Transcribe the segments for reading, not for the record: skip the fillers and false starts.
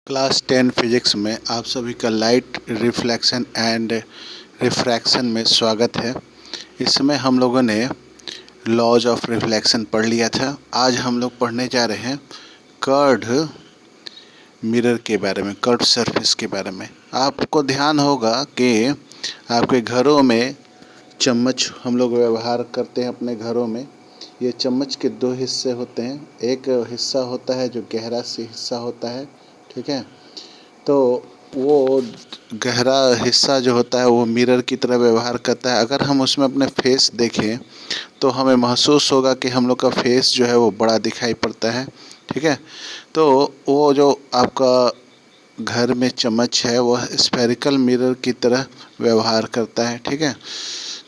Class 10 physics में आप सभी का लाइट रिफ्लेक्शन एंड रिफ्रैक्शन में स्वागत है। इसमें हम लोगों ने लॉज ऑफ रिफ्लेक्शन पढ़ लिया था। आज हम लोग पढ़ने जा रहे हैं कर्व्ड मिरर के बारे में, कर्व्ड सरफेस के बारे में। आपको ध्यान होगा कि आपके घरों में चम्मच हम लोग व्यवहार करते हैं अपने घरों में। ये चम्मच के दो हिस्से होते हैं। एक हिस्सा होता है जो गहरा से हिस्सा होता है, ठीक है। तो वो गहरा हिस्सा जो होता है वो मिरर की तरह व्यवहार करता है। अगर हम उसमें अपने फेस देखें तो हमें महसूस होगा कि हम लोग का फेस जो है वो बड़ा दिखाई पड़ता है, ठीक है। तो वो जो आपका घर में चम्मच है वह स्फेरिकल मिरर की तरह व्यवहार करता है, ठीक है।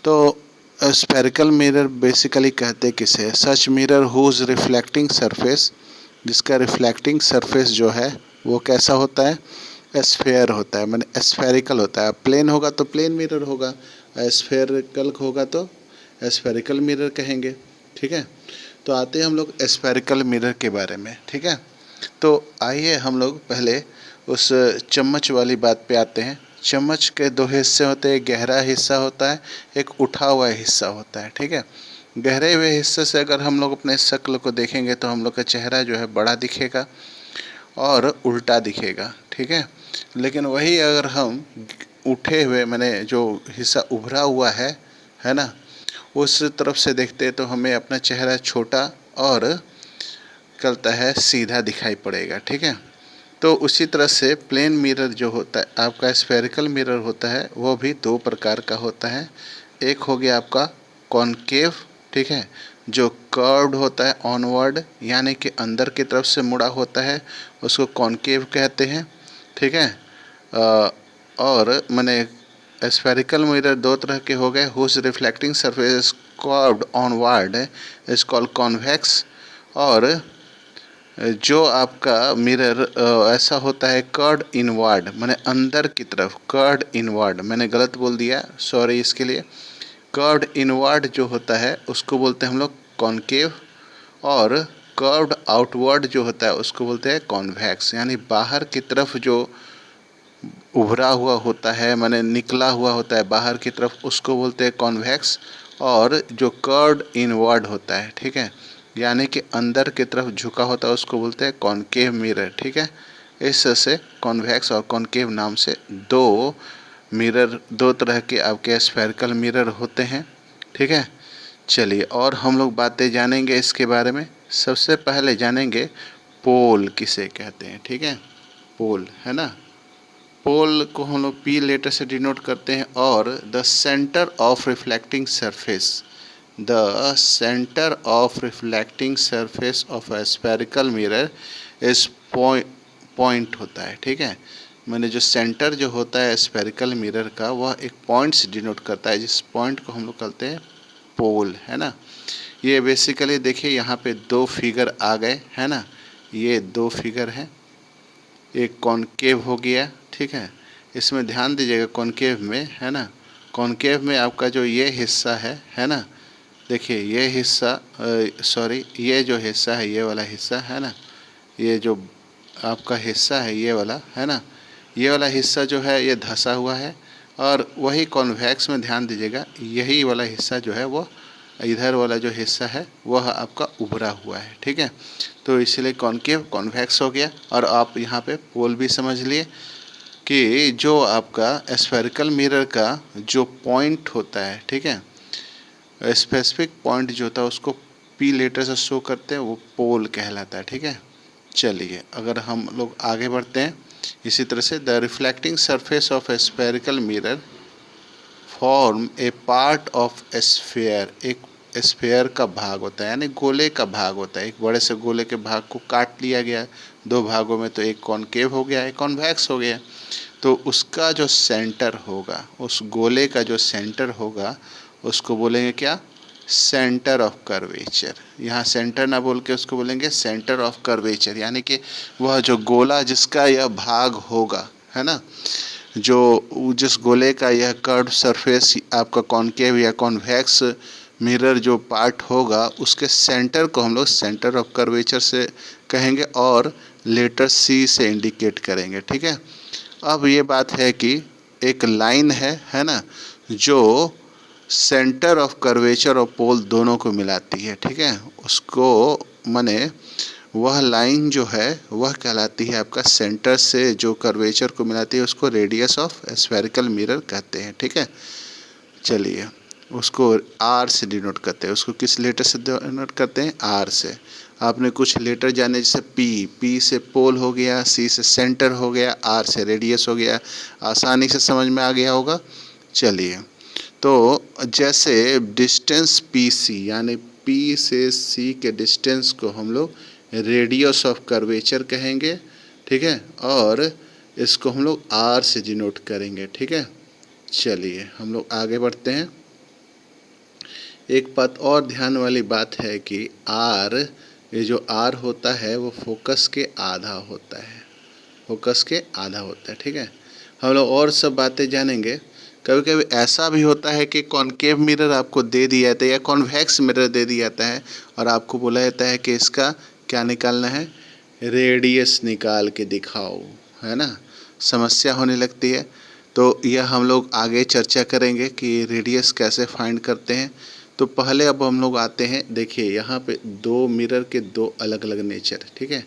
तो स्फेरिकल मिरर बेसिकली कहते किसे? सच मिरर हुज रिफ्लेक्टिंग सरफेस, जिसका रिफ्लेक्टिंग सरफेस जो है वो कैसा होता है? स्फेयर होता है, माने स्फेरिकल होता है। प्लेन होगा तो प्लेन मिरर होगा, स्फेरिकल होगा तो स्फेरिकल मिरर कहेंगे, ठीक है। तो आते हैं हम लोग स्फेरिकल मिरर के बारे में, ठीक है। तो आइए हम लोग पहले उस चम्मच वाली बात पे आते हैं। चम्मच के दो हिस्से होते हैं, गहरा हिस्सा होता है, एक उठा हुआ हिस्सा होता है, ठीक है। गहरे हुए हिस्से से अगर हम लोग अपने शक्ल को देखेंगे तो हम लोग का चेहरा जो है बड़ा दिखेगा और उल्टा दिखेगा, ठीक है। लेकिन वही अगर हम उठे हुए माने जो हिस्सा उभरा हुआ है ना, उस तरफ से देखते हैं तो हमें अपना चेहरा छोटा और कहता है सीधा दिखाई पड़ेगा, ठीक है। तो उसी तरह से प्लेन मिरर जो होता है आपका, स्फेरिकल मिरर होता है, वो भी दो प्रकार का होता है। एक हो गया आपका कॉनकेव, ठीक है, जो कर्व्ड होता है ऑनवर्ड, यानी कि अंदर की तरफ से मुड़ा होता है, उसको कॉनकेव कहते हैं, ठीक है। और माने स्फेरिकल मिरर दो तरह के हो गए। Whose reflecting surface curved outward is called convex. और जो आपका मिरर ऐसा होता है कर्ड इनवर्ड, माने अंदर की तरफ, कर्ड इनवर्ड, मैंने गलत बोल दिया, सॉरी इसके लिए। कर्ड इनवर्ड जो होता है उसको बोलते हैं हम लोग कॉनकेव, और कर्व्ड आउटवर्ड जो होता है उसको बोलते हैं कॉन्वेक्स, यानी बाहर की तरफ जो उभरा हुआ होता है, माने निकला हुआ होता है बाहर की तरफ, उसको बोलते हैं कॉन्वेक्स। और जो कर्ड इनवर्ड होता है, ठीक है, यानी कि अंदर की तरफ झुका होता है, उसको बोलते हैं कॉनकेव मिरर, ठीक है। इस से कॉन्वेक्स और कॉनकेव नाम से दो मिरर, दो तरह के आपके स्फेरिकल मिरर होते हैं, ठीक है। चलिए और हम लोग बातें जानेंगे इसके बारे में। सबसे पहले जानेंगे पोल किसे कहते हैं, ठीक है। पोल है ना, पोल को हम लोग पी लेटर से डिनोट करते हैं। और the centre of reflecting surface, the centre of reflecting surface of a spherical mirror is point होता है, ठीक है। मैंने जो सेंटर जो होता है स्फेरिकल मिरर का, वह एक पॉइंट से डिनोट करता है, जिस पॉइंट को हम लोग कहते हैं पोल, है ना। ये बेसिकली देखिए यहाँ पे दो फिगर आ गए, है ना। ये दो फिगर हैं, एक कॉनकेव हो गया, ठीक है। इसमें ध्यान दीजिएगा कॉनकेव में, है ना, कॉनकेव में आपका जो ये हिस्सा है ना, देखिए ये हिस्सा, सॉरी ये जो हिस्सा है, ये वाला हिस्सा है ना, ये जो आपका हिस्सा है ये वाला, है ना, ये वाला हिस्सा जो है ये धंसा हुआ है। और वही कॉन्वेक्स में ध्यान दीजिएगा, यही वाला हिस्सा जो है वो, इधर वाला जो हिस्सा है वह आपका उभरा हुआ है, ठीक है। तो इसलिए कॉनकेव कॉन्वेक्स हो गया। और आप यहाँ पे पोल भी समझ लिए कि जो आपका स्फेरिकल मिरर का जो पॉइंट होता है, ठीक है, स्पेसिफिक पॉइंट जो होता है उसको पी लेटर से शो करते हैं, वो पोल कहलाता है, ठीक है। चलिए अगर हम लोग आगे बढ़ते हैं इसी तरह से, the reflecting surface of A spherical mirror form A part of sphere, एक स्फेयर का भाग होता है, यानी गोले का भाग होता है। एक बड़े से गोले के भाग को काट लिया गया दो भागों में, तो एक कॉनकेव हो गया, एक कॉन्वेक्स हो गया। तो उसका जो सेंटर होगा, उस गोले का जो सेंटर होगा, उसको बोलेंगे क्या? Centre of curvature. यहाँ सेंटर ना बोल के उसको बोलेंगे सेंटर ऑफ कर्वेचर, यानी कि वह जो गोला जिसका यह भाग होगा, है ना, जो जिस गोले का यह कर्व सरफेस आपका कॉनकेव या कॉन्वेक्स मिरर जो पार्ट होगा, उसके सेंटर को हम लोग सेंटर ऑफ कर्वेचर से कहेंगे। और लेटर सी से इंडिकेट करेंगे। ठीक है, अब ये बात है कि एक लाइन है ना, जो सेंटर ऑफ कर्वेचर और पोल दोनों को मिलाती है। ठीक है, उसको माने वह लाइन जो है वह कहलाती है आपका सेंटर से जो कर्वेचर को मिलाती है, उसको रेडियस ऑफ स्फेरिकल मिरर कहते हैं। ठीक है, चलिए उसको आर से डिनोट करते हैं। उसको किस लेटर से डिनोट करते हैं? आर से। आपने कुछ लेटर जाने, जैसे पी से पोल हो गया, सी से सेंटर हो गया, आर से रेडियस हो गया। आसानी से समझ में आ गया होगा। चलिए, तो जैसे डिस्टेंस पी सी, यानी पी से सी के डिस्टेंस को हम लोग रेडियस ऑफ कर्वेचर कहेंगे। ठीक है, और इसको हम लोग आर से डिनोट करेंगे। ठीक है, चलिए हम लोग आगे बढ़ते हैं। एक बात और ध्यान वाली बात है कि आर, ये जो आर होता है वो फोकस के आधा होता है, फोकस के आधा होता है। ठीक है, हम लोग और सब बातें जानेंगे। कभी कभी ऐसा भी होता है कि कॉनकेव मिरर आपको दे दिया जाता है या कॉन्वेक्स मिरर दे दिया जाता है और आपको बोला जाता है कि इसका क्या निकालना है? रेडियस निकाल के दिखाओ, है ना। समस्या होने लगती है, तो यह हम लोग आगे चर्चा करेंगे कि रेडियस कैसे फाइंड करते हैं। तो पहले अब हम लोग आते हैं, देखिए यहाँ पे दो मिरर के दो अलग अलग नेचर। ठीक है,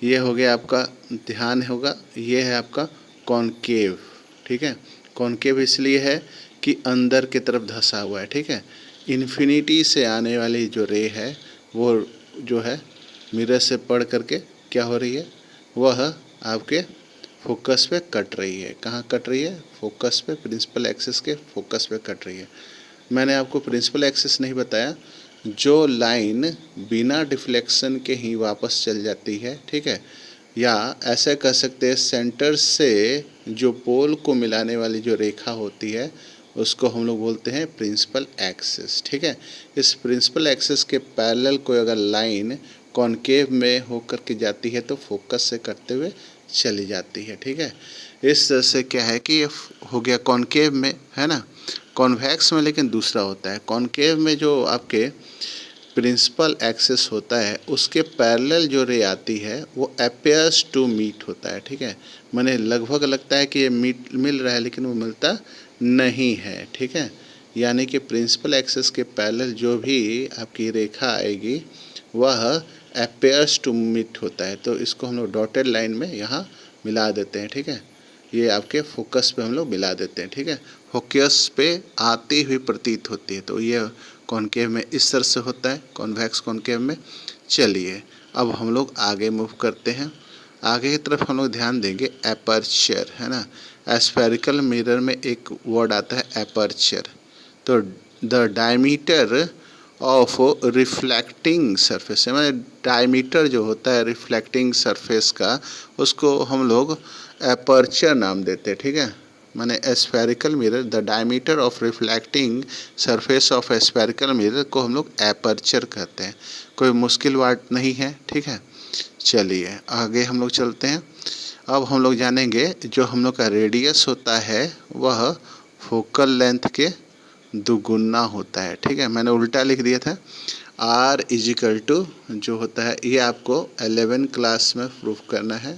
ये हो गया आपका, ध्यान होगा, ये है आपका कॉनकेव। ठीक है, कॉनकेव इसलिए है कि अंदर की तरफ धंसा हुआ है। ठीक है, इन्फिनिटी से आने वाली जो रे है वो जो है मिरर से पढ़ करके क्या हो रही है, वह आपके फोकस पे कट रही है। कहाँ कट रही है? फोकस पे, प्रिंसिपल एक्सिस के फोकस पे कट रही है। मैंने आपको प्रिंसिपल एक्सिस नहीं बताया, जो लाइन बिना डिफ्लेक्शन के ही वापस चल जाती है। ठीक है, या ऐसे कह सकते हैं सेंटर से जो पोल को मिलाने वाली जो रेखा होती है उसको हम लोग बोलते हैं प्रिंसिपल एक्सिस। ठीक है, इस प्रिंसिपल एक्सिस के पैरेलल कोई अगर लाइन कॉनकेव में होकर के जाती है तो फोकस से करते हुए चली जाती है। ठीक है, इस तरह से क्या है कि ये हो गया कॉनकेव में, है ना। कॉन्वेक्स में लेकिन दूसरा होता है। कॉनकेव में जो आपके प्रिंसिपल एक्सिस होता है उसके पैरेलल जो रे आती है वो अपेयर्स टू मीट होता है। ठीक है, माने लगभग लगता है कि ये मिल रहा है लेकिन वो मिलता नहीं है। ठीक है, यानी कि प्रिंसिपल एक्सिस के पैरेलल जो भी आपकी रेखा आएगी वह अपेयर्स टू मीट होता है। तो इसको हम लोग डॉटेड लाइन में यहाँ मिला देते हैं। ठीक है, ये आपके फोकस पे हम लोग मिला देते हैं। ठीक है, फोकस पे आती हुई प्रतीत होती है। तो ये कॉनकेव में इस तरह से होता है, कॉन्वेक्स कॉनकेव में। चलिए अब हम लोग आगे मूव करते हैं। आगे की तरफ हम लोग ध्यान देंगे, एपर्चर, है ना। एस्फेरिकल मिरर में एक वर्ड आता है एपर्चर। तो the diameter of reflecting surface, मैंने डायमीटर जो होता है रिफ्लेक्टिंग सरफेस का, उसको हम लोग एपर्चर नाम देते हैं। ठीक है, माने spherical mirror, the diameter of reflecting surface of spherical mirror को हम लोग एपर्चर कहते हैं। कोई मुश्किल वर्ड नहीं है। ठीक है, चलिए आगे हम लोग चलते हैं। अब हम लोग जानेंगे जो हम लोग का रेडियस होता है वह फोकल लेंथ के दुगुना होता है। ठीक है, मैंने उल्टा लिख दिया था। R इजिकल टू जो होता है, ये आपको 11 क्लास में प्रूफ करना है।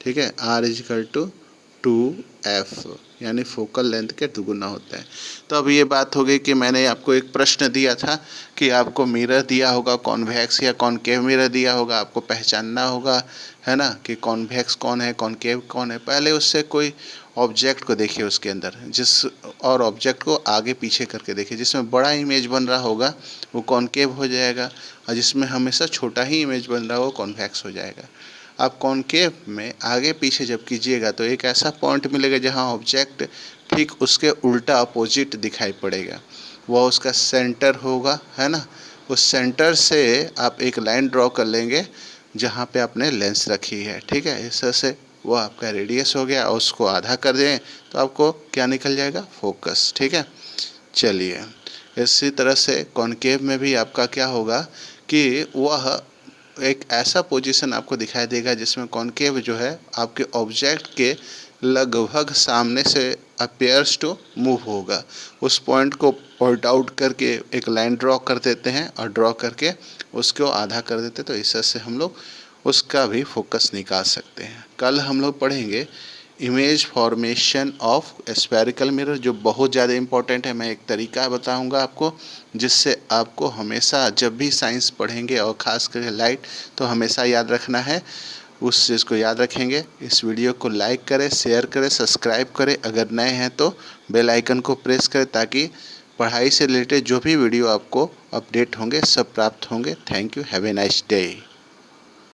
ठीक है, R इजिकल टू 2F, यानी फोकल लेंथ के दुगुना होता है। तो अब ये बात हो गई कि मैंने आपको एक प्रश्न दिया था कि आपको मिरर दिया होगा, कॉन्वेक्स या कॉनकेव मिरर दिया होगा, आपको पहचानना होगा, है ना, कि कॉन्वेक्स कौन है, कॉनकेव कौन है। पहले उससे कोई ऑब्जेक्ट को देखिए, उसके अंदर जिस और ऑब्जेक्ट को आगे पीछे करके देखिए। जिसमें बड़ा इमेज बन रहा होगा वो कॉनकेव हो जाएगा, और जिसमें हमेशा छोटा ही इमेज बन रहा हो वो कॉन्वेक्स हो जाएगा। आप कॉनकेव में आगे पीछे जब कीजिएगा तो एक ऐसा पॉइंट मिलेगा जहां ऑब्जेक्ट ठीक उसके उल्टा अपोजिट दिखाई पड़ेगा, वह उसका सेंटर होगा, है ना। उस सेंटर से आप एक लाइन ड्रॉ कर लेंगे जहां पे आपने लेंस रखी है। ठीक है, इस तरह से वो आपका रेडियस हो गया, और उसको आधा कर दें तो आपको क्या निकल जाएगा? फोकस। ठीक है, चलिए इसी तरह से कॉनकेव में भी आपका क्या होगा कि वह एक ऐसा पोजीशन आपको दिखाई देगा जिसमें कॉनकेव जो है आपके ऑब्जेक्ट के लगभग सामने से अपेयर्स टू मूव होगा। उस पॉइंट को पॉइंट आउट करके एक लाइन ड्रॉ कर देते हैं और ड्रॉ करके उसको आधा कर देते हैं। तो इस तरह से हम लोग उसका भी फोकस निकाल सकते हैं। कल हम लोग पढ़ेंगे image formation of spherical mirror, जो बहुत ज़्यादा इम्पोर्टेंट है। मैं एक तरीका बताऊंगा आपको, जिससे आपको हमेशा जब भी साइंस पढ़ेंगे और ख़ास करके लाइट, तो हमेशा याद रखना है। उस चीज़ को याद रखेंगे। इस वीडियो को लाइक करें, शेयर करें, सब्सक्राइब करें। अगर नए हैं तो बेल आइकन को प्रेस करें, ताकि पढ़ाई से रिलेटेड जो भी वीडियो आपको अपडेट होंगे सब प्राप्त होंगे। Thank you. Have a nice day.